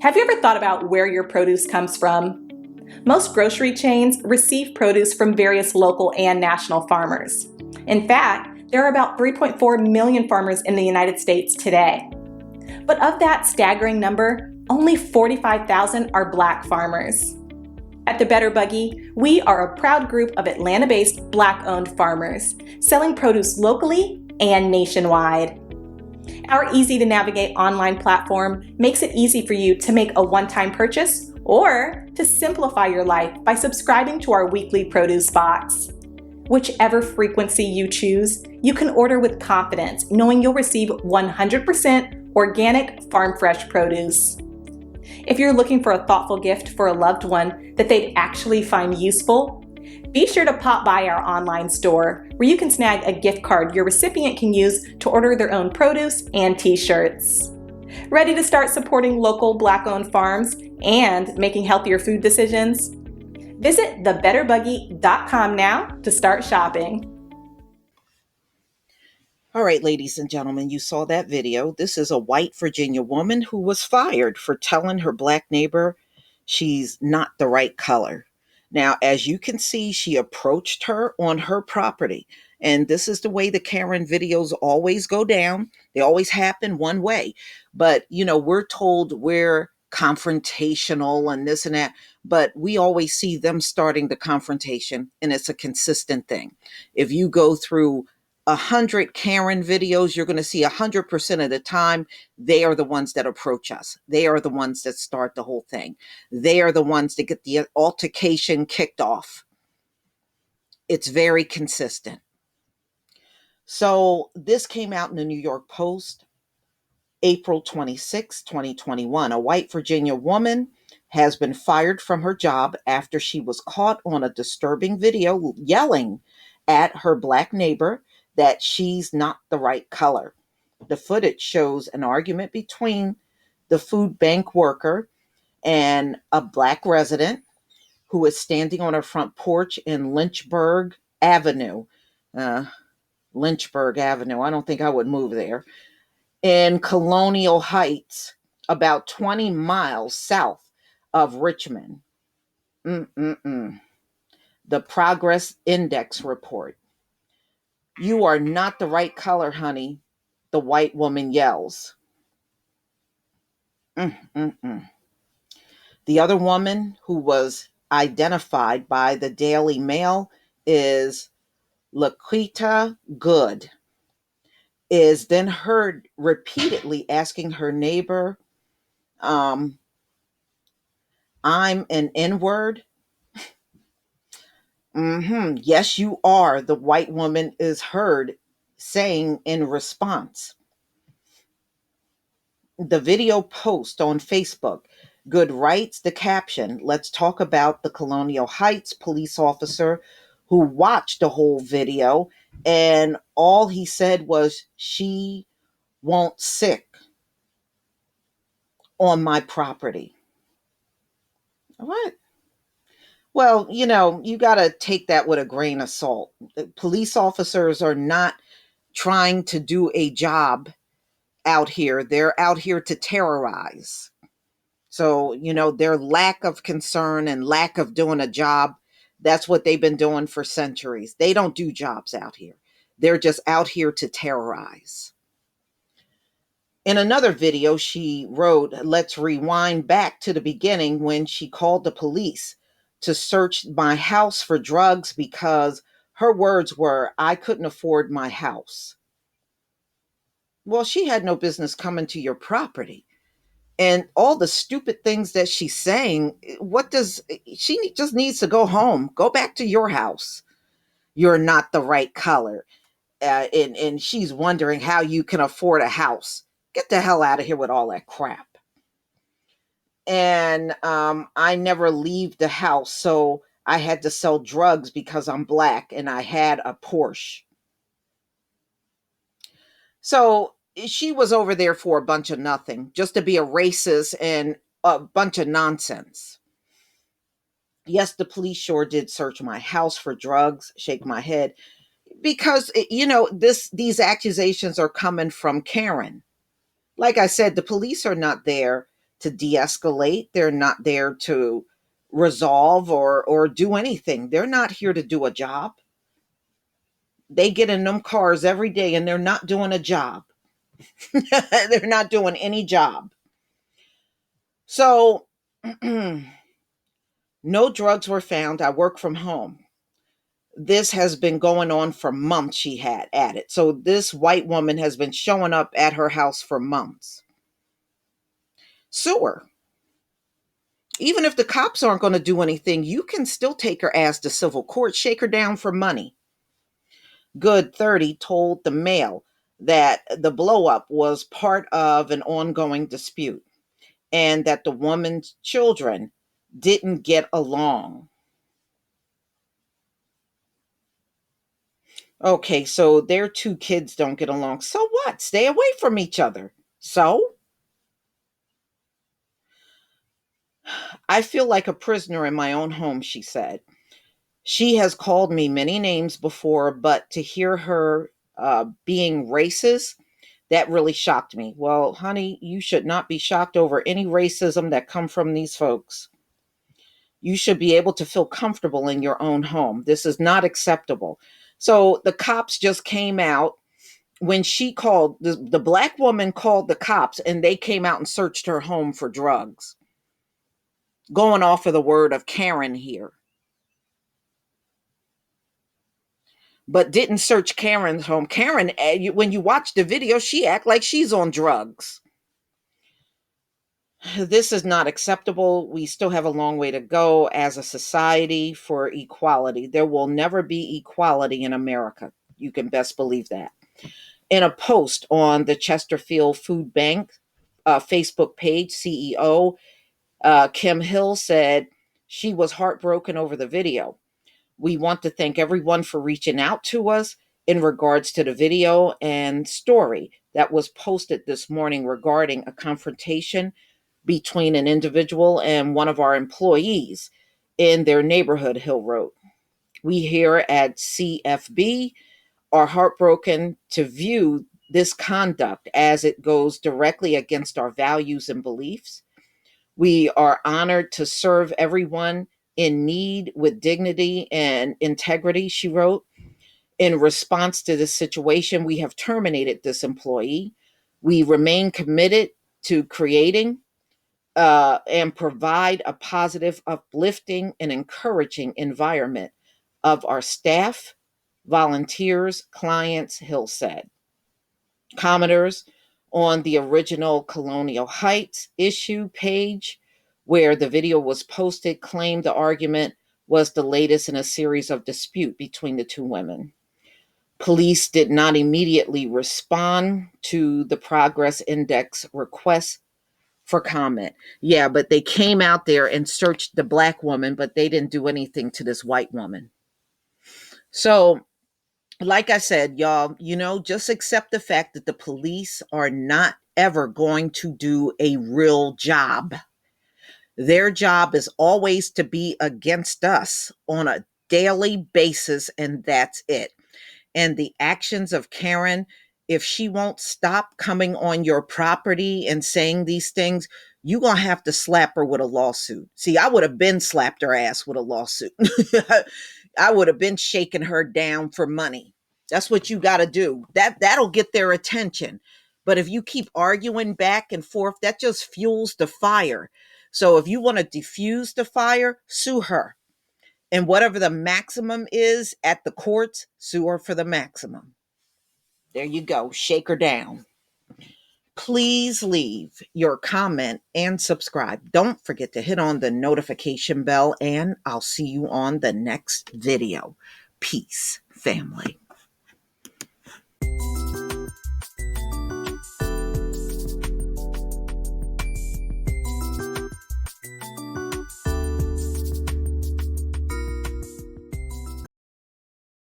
Have you ever thought about where your produce comes from? Most grocery chains receive produce from various local and national farmers. In fact, there are about 3.4 million farmers in the United States today. But of that staggering number, only 45,000 are Black farmers. At the Better Buggy, we are a proud group of Atlanta-based Black-owned farmers, selling produce locally and nationwide. Our easy-to-navigate online platform makes it easy for you to make a one-time purchase or to simplify your life by subscribing to our weekly produce box. Whichever frequency you choose, you can order with confidence, knowing you'll receive 100% organic, farm-fresh produce. If you're looking for a thoughtful gift for a loved one that they'd actually find useful, be sure to pop by our online store where you can snag a gift card your recipient can use to order their own produce and t-shirts. Ready to start supporting local Black-owned farms and making healthier food decisions? Visit thebetterbuggy.com now to start shopping. All right, ladies and gentlemen, you saw that video. This is a white Virginia woman who was fired for telling her Black neighbor she's not the right color. Now, as you can see, she approached her on her property. And this is the way the Karen videos always go down. They always happen one way. But, we're told we're confrontational and this and that. But we always see them starting the confrontation, and it's a consistent thing. If you go through 100 Karen videos, you're going to see 100% of the time, they are the ones that approach us. They are the ones that start the whole thing. They are the ones that get the altercation kicked off. It's very consistent. So this came out in the New York Post, April 26, 2021. A white Virginia woman has been fired from her job after she was caught on a disturbing video yelling at her Black neighbor that she's not the right color. The footage shows an argument between the food bank worker and a Black resident who is standing on her front porch in Lynchburg Avenue. Lynchburg Avenue. I don't think I would move there. In Colonial Heights, about 20 miles south of Richmond. The Progress Index report. "You are not the right color, honey," the white woman yells. The other woman, who was identified by the Daily Mail, is Laquita Good, is then heard repeatedly asking her neighbor, I'm an N-word. Yes, you are, the white woman is heard saying in response. The video post on Facebook, Good writes the caption, "Let's talk about the Colonial Heights police officer who watched the whole video, and all he said was, she won't sick on my property." What? Well, you got to take that with a grain of salt. Police officers are not trying to do a job out here. They're out here to terrorize. So, their lack of concern and lack of doing a job, that's what they've been doing for centuries. They don't do jobs out here. They're just out here to terrorize. In another video, she wrote, "Let's rewind back to the beginning when she called the police to search my house for drugs because her words were, I couldn't afford my house." Well, she had no business coming to your property. And all the stupid things that she's saying, she just needs to go home, go back to your house. You're not the right color. And she's wondering how you can afford a house. Get the hell out of here with all that crap. And I never leave the house, so I had to sell drugs because I'm Black and I had a Porsche. So she was over there for a bunch of nothing, just to be a racist and a bunch of nonsense. Yes, the police sure did search my house for drugs, shake my head, because, these accusations are coming from Karen. Like I said, the police are not there to de-escalate. They're not there to resolve or do anything. They're not here to do a job. They get in them cars every day and they're not doing a job. They're not doing any job. So no drugs were found. I work from home. This has been going on for months, she had added. So this white woman has been showing up at her house for months. Sue her. Even if the cops aren't going to do anything, you can still take her ass to civil court, shake her down for money. Good 30 told the Mail that the blowup was part of an ongoing dispute and that the woman's children didn't get along. Okay, so their two kids don't get along. So what? Stay away from each other. So I feel like a prisoner in my own home, she said. She has called me many names before, but to hear her being racist, that really shocked me. Well, honey, you should not be shocked over any racism that come from these folks. You should be able to feel comfortable in your own home. This is not acceptable. So the cops just came out when she called, the black woman called the cops and they came out and searched her home for drugs. Going off of the word of Karen here. But didn't search Karen's home. Karen, when you watch the video, she act like she's on drugs. This is not acceptable. We still have a long way to go as a society for equality. There will never be equality in America. You can best believe that. In a post on the Chesterfield Food Bank Facebook page, CEO Kim Hill said she was heartbroken over the video. We want to thank everyone for reaching out to us in regards to the video and story that was posted this morning regarding a confrontation between an individual and one of our employees in their neighborhood, Hill wrote. We here at CFB are heartbroken to view this conduct as it goes directly against our values and beliefs. We are honored to serve everyone in need with dignity and integrity, she wrote. In response to this situation, we have terminated this employee. We remain committed to creating and provide a positive, uplifting, and encouraging environment of our staff, volunteers, clients, Hill said. Commenters on the original Colonial Heights issue page, where the video was posted, claimed the argument was the latest in a series of dispute between the two women. Police did not immediately respond to the Progress Index request for comment. Yeah, but they came out there and searched the black woman, but they didn't do anything to this white woman. So, like I said, y'all, just accept the fact that the police are not ever going to do a real job. Their job is always to be against us on a daily basis, and that's it. And the actions of Karen, if she won't stop coming on your property and saying these things, you're going to have to slap her with a lawsuit. See, I would have been slapped her ass with a lawsuit. I would have been shaking her down for money. That's what you got to do. That'll get their attention. But if you keep arguing back and forth, that just fuels the fire. So if you want to diffuse the fire, sue her. And whatever the maximum is at the courts, sue her for the maximum. There you go. Shake her down. Please leave your comment and subscribe. Don't forget to hit on the notification bell, and I'll see you on the next video. Peace, family.